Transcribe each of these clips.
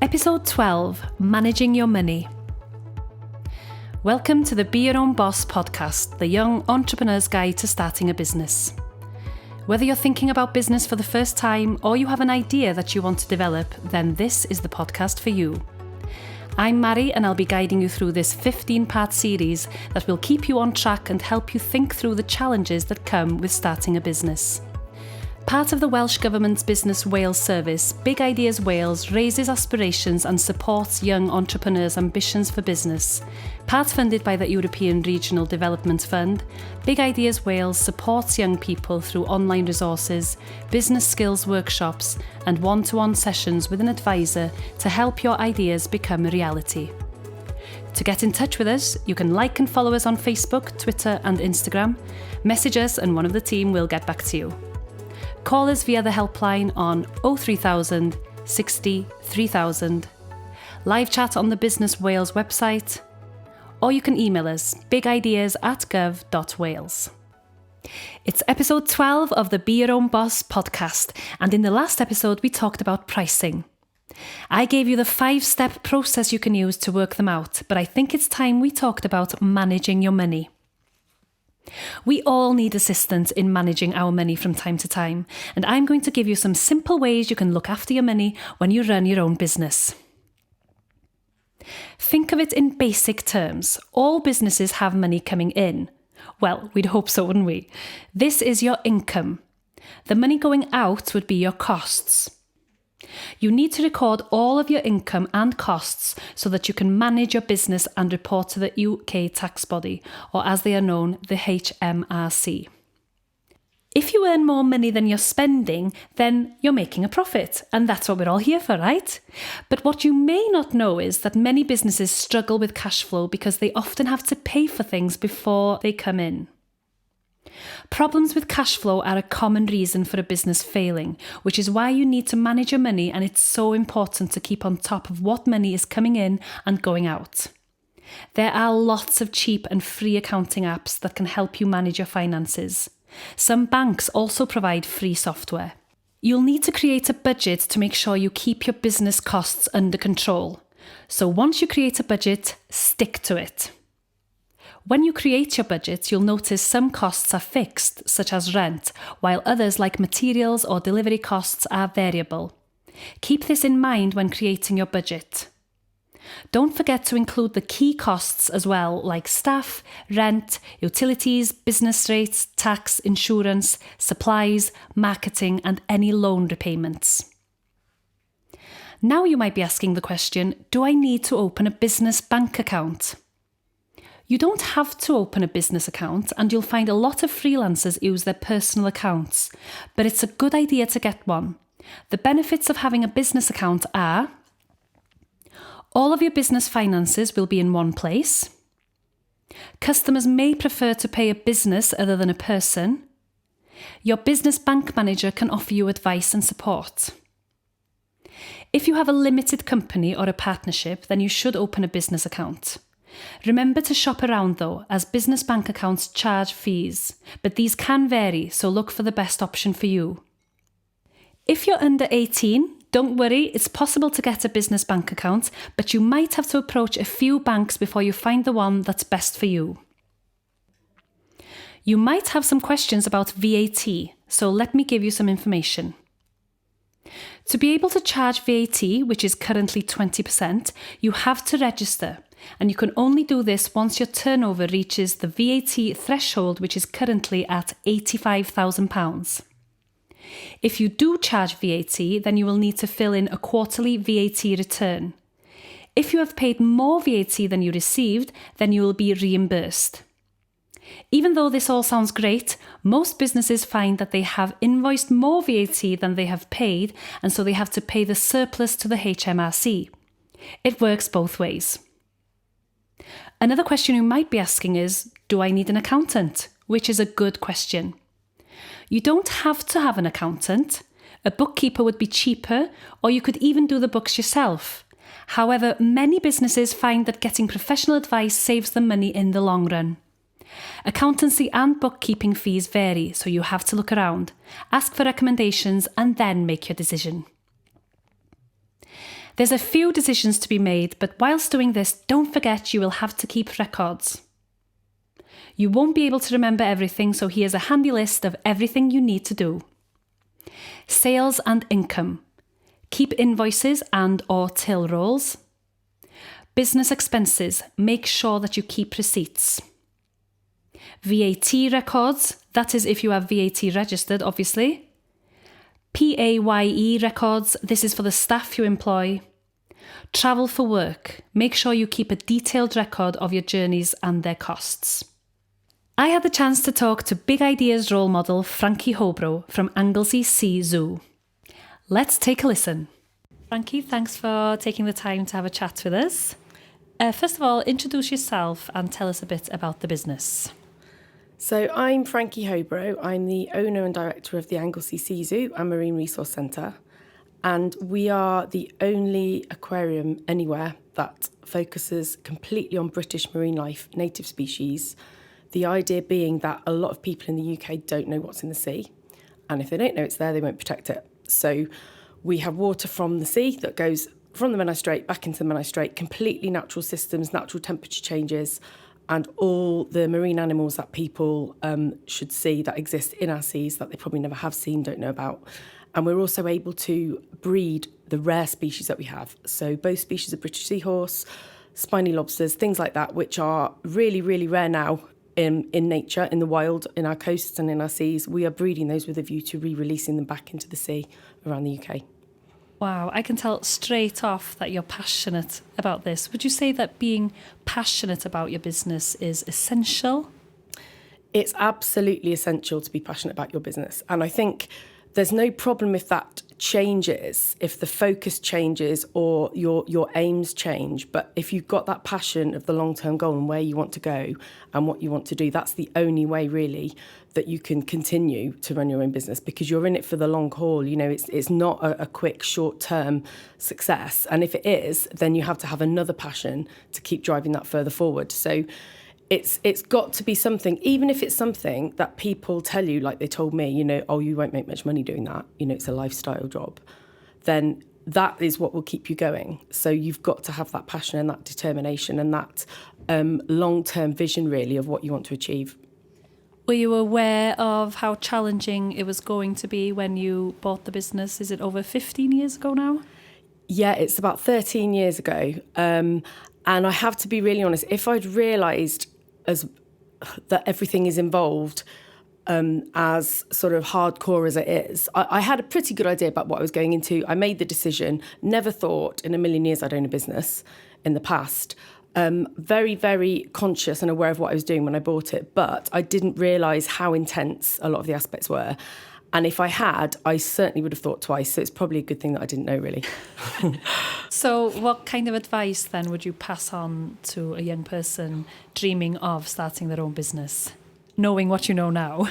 Episode 12, Managing Your Money. Welcome to the Be Your Own Boss podcast, the young entrepreneur's guide to starting a business. Whether you're thinking about business for the first time or you have an idea that you want to develop, then this is the podcast for you. I'm Mari and I'll be guiding you through this 15-part series that will keep you on track and help you think through the challenges that come with starting a business. Part of the Welsh Government's Business Wales service, Big Ideas Wales raises aspirations and supports young entrepreneurs' ambitions for business. Part funded by the European Regional Development Fund, Big Ideas Wales supports young people through online resources, business skills workshops, and one-to-one sessions with an advisor to help your ideas become a reality. To get in touch with us, you can like and follow us on Facebook, Twitter, and Instagram. Message us and one of the team will get back to you. Call us via the helpline on 03000 60 3000, live chat on the Business Wales website, or you can email us bigideas@gov.wales. It's episode 12 of the Be Your Own Boss podcast, and in the last episode we talked about pricing. I gave you the 5-step process you can use to work them out, but I think it's time we talked about managing your money. We all need assistance in managing our money from time to time, and I'm going to give you some simple ways you can look after your money when you run your own business. Think of it in basic terms. All businesses have money coming in. Well, we'd hope so, wouldn't we? This is your income. The money going out would be your costs. You need to record all of your income and costs so that you can manage your business and report to the UK tax body, or as they are known, the HMRC. If you earn more money than you're spending, then you're making a profit, and that's what we're all here for, right? But what you may not know is that many businesses struggle with cash flow because they often have to pay for things before they come in. Problems with cash flow are a common reason for a business failing, which is why you need to manage your money, and it's so important to keep on top of what money is coming in and going out. There are lots of cheap and free accounting apps that can help you manage your finances. Some banks also provide free software. You'll need to create a budget to make sure you keep your business costs under control. So once you create a budget, stick to it. When you create your budget, you'll notice some costs are fixed, such as rent, while others like materials or delivery costs are variable. Keep this in mind when creating your budget. Don't forget to include the key costs as well, like staff, rent, utilities, business rates, tax, insurance, supplies, marketing, and any loan repayments. Now you might be asking the question, do I need to open a business bank account? You don't have to open a business account, and you'll find a lot of freelancers use their personal accounts, but it's a good idea to get one. The benefits of having a business account are: all of your business finances will be in one place. Customers may prefer to pay a business other than a person. Your business bank manager can offer you advice and support. If you have a limited company or a partnership, then you should open a business account. Remember to shop around though, as business bank accounts charge fees, but these can vary, so look for the best option for you. If you're under 18, don't worry, it's possible to get a business bank account, but you might have to approach a few banks before you find the one that's best for you. You might have some questions about VAT, so let me give you some information. To be able to charge VAT, which is currently 20%, you have to register. And you can only do this once your turnover reaches the VAT threshold, which is currently at £85,000. If you do charge VAT, then you will need to fill in a quarterly VAT return. If you have paid more VAT than you received, then you will be reimbursed. Even though this all sounds great, most businesses find that they have invoiced more VAT than they have paid, and so they have to pay the surplus to the HMRC. It works both ways. Another question you might be asking is, do I need an accountant? Which is a good question. You don't have to have an accountant. A bookkeeper would be cheaper, or you could even do the books yourself. However, many businesses find that getting professional advice saves them money in the long run. Accountancy and bookkeeping fees vary, so you have to look around, ask for recommendations, and then make your decision. There's a few decisions to be made, but whilst doing this, don't forget you will have to keep records. You won't be able to remember everything, so here's a handy list of everything you need to do. Sales and income. Keep invoices and or till rolls. Business expenses. Make sure that you keep receipts. VAT records. That is if you have VAT registered, obviously. PAYE records. This is for the staff you employ. Travel for work. Make sure you keep a detailed record of your journeys and their costs. I had the chance to talk to Big Ideas role model Frankie Hobro from Anglesey Sea Zoo. Let's take a listen. Frankie, thanks for taking the time to have a chat with us. First of all, introduce yourself and tell us a bit about the business. So I'm Frankie Hobro. I'm the owner and director of the Anglesey Sea Zoo and Marine Resource Centre. And we are the only aquarium anywhere that focuses completely on British marine life, native species. The idea being that a lot of people in the UK don't know what's in the sea. And if they don't know it's there, they won't protect it. So we have water from the sea that goes from the Menai Strait back into the Menai Strait, completely natural systems, natural temperature changes, and all the marine animals that people should see that exist in our seas that they probably never have seen, don't know about. And we're also able to breed the rare species that we have. So both species of British seahorse, spiny lobsters, things like that, which are really, really rare now in nature, in the wild, in our coasts and in our seas. We are breeding those with a view to re-releasing them back into the sea around the UK. Wow, I can tell straight off that you're passionate about this. Would you say that being passionate about your business is essential? It's absolutely essential to be passionate about your business. And I think there's no problem if that changes, if the focus changes or your aims change. But if you've got that passion of the long-term goal and where you want to go and what you want to do, that's the only way really that you can continue to run your own business, because you're in it for the long haul. You know, it's not a quick short-term success. And if it is, then you have to have another passion to keep driving that further forward. So it's got to be something, even if it's something that people tell you, like they told me, you know, oh, you won't make much money doing that, you know, it's a lifestyle job, then that is what will keep you going. So you've got to have that passion and that determination and that long-term vision, really, of what you want to achieve. Were you aware of how challenging it was going to be when you bought the business? Is it over 15 years ago now? Yeah, it's about 13 years ago. And I have to be really honest, if I'd realised that everything is involved as sort of hardcore as it is, I had a pretty good idea about what I was going into. I made the decision, never thought in a million years I'd own a business in the past. Very, very conscious and aware of what I was doing when I bought it, but I didn't realise how intense a lot of the aspects were. And if I had, I certainly would have thought twice. So it's probably a good thing that I didn't know, really. So what kind of advice then would you pass on to a young person dreaming of starting their own business, knowing what you know now?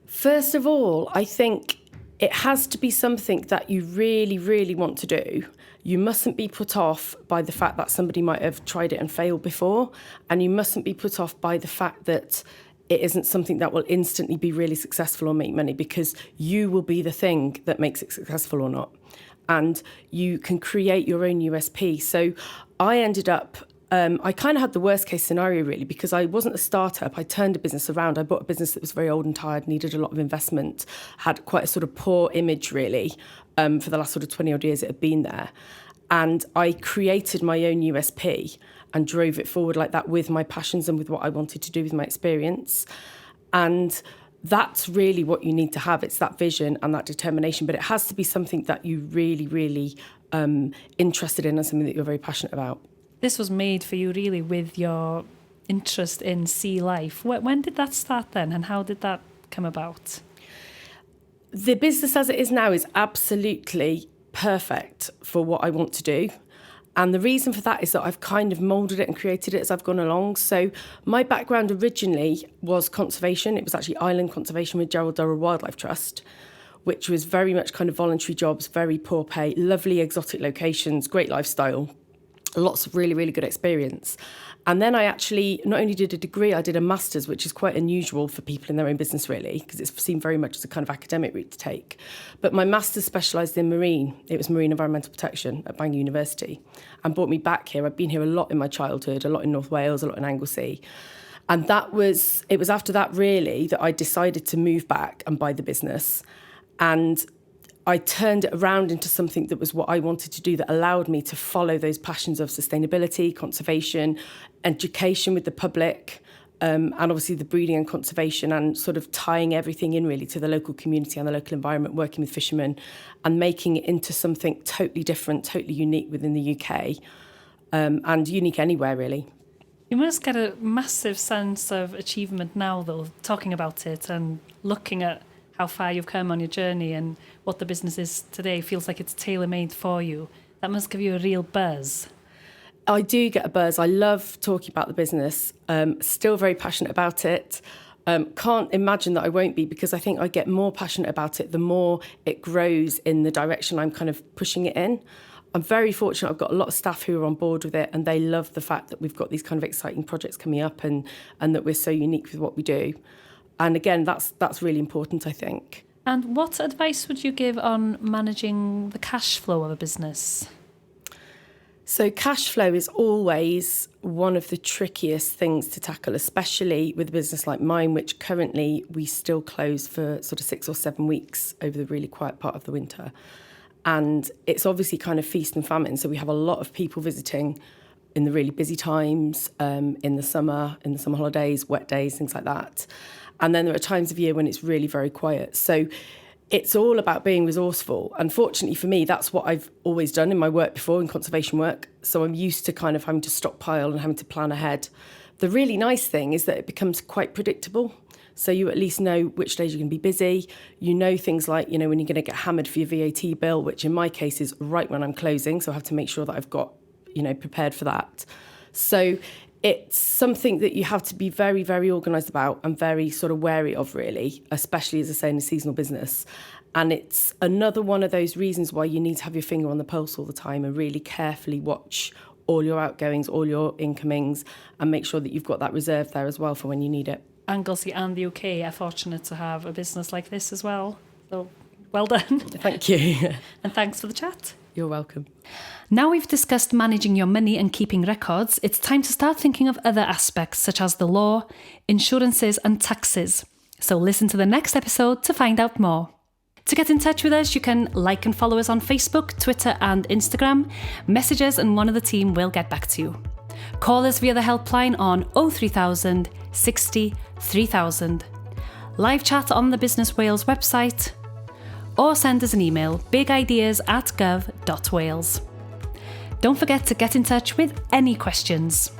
First of all, I think it has to be something that you really, really want to do. You mustn't be put off by the fact that somebody might have tried it and failed before. And you mustn't be put off by the fact that it isn't something that will instantly be really successful or make money, because you will be the thing that makes it successful or not. And you can create your own USP. So I ended up, I kind of had the worst case scenario really, because I wasn't a startup. I turned a business around. I bought a business that was very old and tired, needed a lot of investment, had quite a sort of poor image really for the last sort of 20 odd years it had been there. And I created my own USP and drove it forward like that with my passions and with what I wanted to do with my experience. And that's really what you need to have. It's that vision and that determination, but it has to be something that you really, really interested in and something that you're very passionate about. This was made for you really with your interest in sea life. When did that start then, and how did that come about? The business as it is now is absolutely perfect for what I want to do. And the reason for that is that I've kind of moulded it and created it as I've gone along. So my background originally was conservation. It was actually island conservation with Gerald Durrell Wildlife Trust, which was very much kind of voluntary jobs, very poor pay, lovely exotic locations, great lifestyle. lots of really, really good experience. And then I actually not only did a degree, I did a master's, which is quite unusual for people in their own business, really, because it's seen very much as a kind of academic route to take. But my master's specialised in marine. It was marine environmental protection at Bangor University, and brought me back here. I've been here a lot in my childhood, a lot in North Wales, a lot in Anglesey. And it was after that, really, that I decided to move back and buy the business. And I turned it around into something that was what I wanted to do, that allowed me to follow those passions of sustainability, conservation, education with the public, and obviously the breeding and conservation, and sort of tying everything in really to the local community and the local environment, working with fishermen and making it into something totally different, totally unique within the UK, and unique anywhere, really. You must get a massive sense of achievement now, though, talking about it and looking at how far you've come on your journey and what the business is today. Feels like it's tailor-made for you. That must give you a real buzz. I do get a buzz. I love talking about the business. Still very passionate about it. Can't imagine that I won't be, because I think I get more passionate about it the more it grows in the direction I'm kind of pushing it in. I'm very fortunate. I've got a lot of staff who are on board with it, and they love the fact that we've got these kind of exciting projects coming up, and that we're so unique with what we do. And again, that's really important, I think. And what advice would you give on managing the cash flow of a business? So cash flow is always one of the trickiest things to tackle, especially with a business like mine, which currently we still close for sort of 6 or 7 weeks over the really quiet part of the winter. And it's obviously kind of feast and famine. So we have a lot of people visiting in the really busy times, in the summer holidays, wet days, things like that. And then there are times of year when it's really very quiet. So it's all about being resourceful. Unfortunately for me, that's what I've always done in my work before, in conservation work. So I'm used to kind of having to stockpile and having to plan ahead. The really nice thing is that it becomes quite predictable. So you at least know which days you're going to be busy. You know things like, when you're going to get hammered for your VAT bill, which in my case is right when I'm closing. So I have to make sure that I've got, prepared for that. So it's something that you have to be very, very organised about and very sort of wary of, really, especially, as I say, in a seasonal business. And it's another one of those reasons why you need to have your finger on the pulse all the time and really carefully watch all your outgoings, all your incomings, and make sure that you've got that reserve there as well for when you need it. Anglesey and the UK are fortunate to have a business like this as well. So well done. Thank you. And thanks for the chat. You're welcome. Now we've discussed managing your money and keeping records, it's time to start thinking of other aspects such as the law, insurances and taxes. So listen to the next episode to find out more. To get in touch with us, you can like and follow us on Facebook, Twitter and Instagram. Message us and one of the team will get back to you. Call us via the helpline on 03000 60 3000. Live chat on the Business Wales website, or send us an email, bigideas@gov.wales. Don't forget to get in touch with any questions.